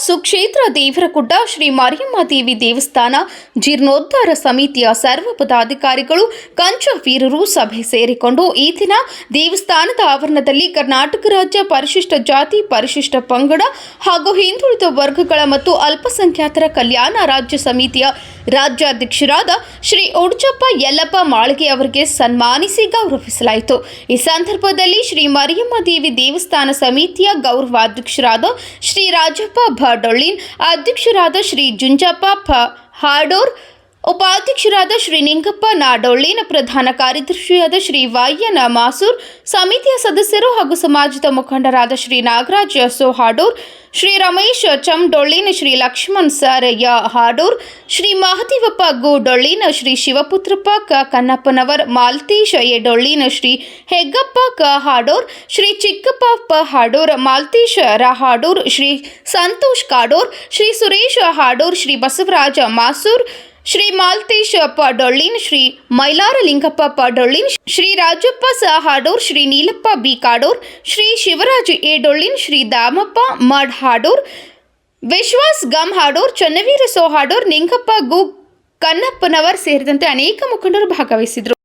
ಸುಕ್ಷೇತ್ರ ದೇವರಗುಡ್ಡ ಶ್ರೀ ಮಾರಿಯಮ್ಮ ದೇವಿ ದೇವಸ್ಥಾನ ಜೀರ್ಣೋದ್ಧಾರ ಸಮಿತಿಯ ಸರ್ವ ಪದಾಧಿಕಾರಿಗಳು ಕಂಚವೀರರು ಸಭೆ ಸೇರಿಕೊಂಡು ಈ ದಿನ ದೇವಸ್ಥಾನದ ಆವರಣದಲ್ಲಿ ಕರ್ನಾಟಕ ರಾಜ್ಯ ಪರಿಶಿಷ್ಟ ಜಾತಿ ಪರಿಶಿಷ್ಟ ಪಂಗಡ ಹಾಗೂ ಹಿಂದುಳಿದ ವರ್ಗಗಳ ಮತ್ತು ಅಲ್ಪಸಂಖ್ಯಾತರ ಕಲ್ಯಾಣ ರಾಜ್ಯ ಸಮಿತಿಯ ರಾಜ್ಯಾಧ್ಯಕ್ಷರಾದ ಶ್ರೀ ಉಡ್ಚಪ್ಪ ಯಲ್ಲಪ್ಪ ಮಾಳಿಗೆ ಅವರಿಗೆ ಸನ್ಮಾನಿಸಿ ಗೌರವಿಸಲಾಯಿತು. ಈ ಸಂದರ್ಭದಲ್ಲಿ ಶ್ರೀ ಮಾರಿಯಮ್ಮ ದೇವಿ ದೇವಸ್ಥಾನ ಸಮಿತಿಯ ಗೌರವಾಧ್ಯಕ್ಷರಾದ ಶ್ರೀ ರಾಜಪ್ಪ ಭ ಡೊಳ್ಳಿನ್, ಅಧ್ಯಕ್ಷರಾದ ಶ್ರೀ ಜುಂಜಪ್ಪ ಫ ಹಾಡೋರ್, ಉಪಾಧ್ಯಕ್ಷರಾದ ಶ್ರೀ ನಿಂಗಪ್ಪ ನಾಡೊಳ್ಳಿನ, ಪ್ರಧಾನ ಕಾರ್ಯದರ್ಶಿಯಾದ ಶ್ರೀ ವಾಯ್ಯನ ಮಾಸೂರ್, ಸಮಿತಿಯ ಸದಸ್ಯರು ಹಾಗೂ ಸಮಾಜದ ಮುಖಂಡರಾದ ಶ್ರೀ ನಾಗರಾಜ್ ಸೋ ಹಾಡೂರ್, ಶ್ರೀ ರಮೇಶ್ ಚಮಡೊಳ್ಳಿನ, ಶ್ರೀ ಲಕ್ಷ್ಮಣ್ ಸರಯ್ಯ ಹಾಡೂರ್, ಶ್ರೀ ಮಹದೇವಪ್ಪ ಗು ಡೊಳ್ಳಿನ, ಶ್ರೀ ಶಿವಪುತ್ರಪ್ಪ ಕ ಕನ್ನಪ್ಪನವರ್, ಮಾಲ್ತೇಶ ಎ ಡೊಳ್ಳಿನ, ಶ್ರೀ ಹೆಗ್ಗಪ್ಪ ಕ ಹಾಡೋರ್, ಶ್ರೀ ಚಿಕ್ಕಪ್ಪ ಪ ಹಾಡೋರ್, ಮಾಲ್ತೇಶ ರ ಹಾಡೂರ್, ಶ್ರೀ ಸಂತೋಷ್ ಕಾಡೋರ್, ಶ್ರೀ ಸುರೇಶ್ ಹಾಡೋರ್, ಶ್ರೀ ಬಸವರಾಜ ಮಾಸೂರ್, ಶ್ರೀ ಮಾಲ್ತೇಶ ಪ ಡೊಳ್ಳಿನ್, ಶ್ರೀ ಮೈಲಾರಲಿಂಗಪ್ಪ ಪ ಡೊಳ್ಳಿನ್, ಶ್ರೀ ರಾಜಪ್ಪ ಸ ಹಾಡೋರ್, ಶ್ರೀ ನೀಲಪ್ಪ ಬಿ ಕಾಡೋರ್, ಶ್ರೀ ಶಿವರಾಜ್ ಎ ಡೊಳ್ಳಿನ್, ಶ್ರೀ ದಾಮಪ್ಪ ಮಡ್ ಹಾಡೋರ್, ವಿಶ್ವಾಸ್ ಗಮ್ ಹಾಡೋರ್, ಚನ್ನವೀರ ಸೋ ಹಾಡೋರ್, ನಿಂಗಪ್ಪ ಗು ಕನ್ನಪ್ಪನವರ್ ಸೇರಿದಂತೆ ಅನೇಕ ಮುಖಂಡರು ಭಾಗವಹಿಸಿದರು.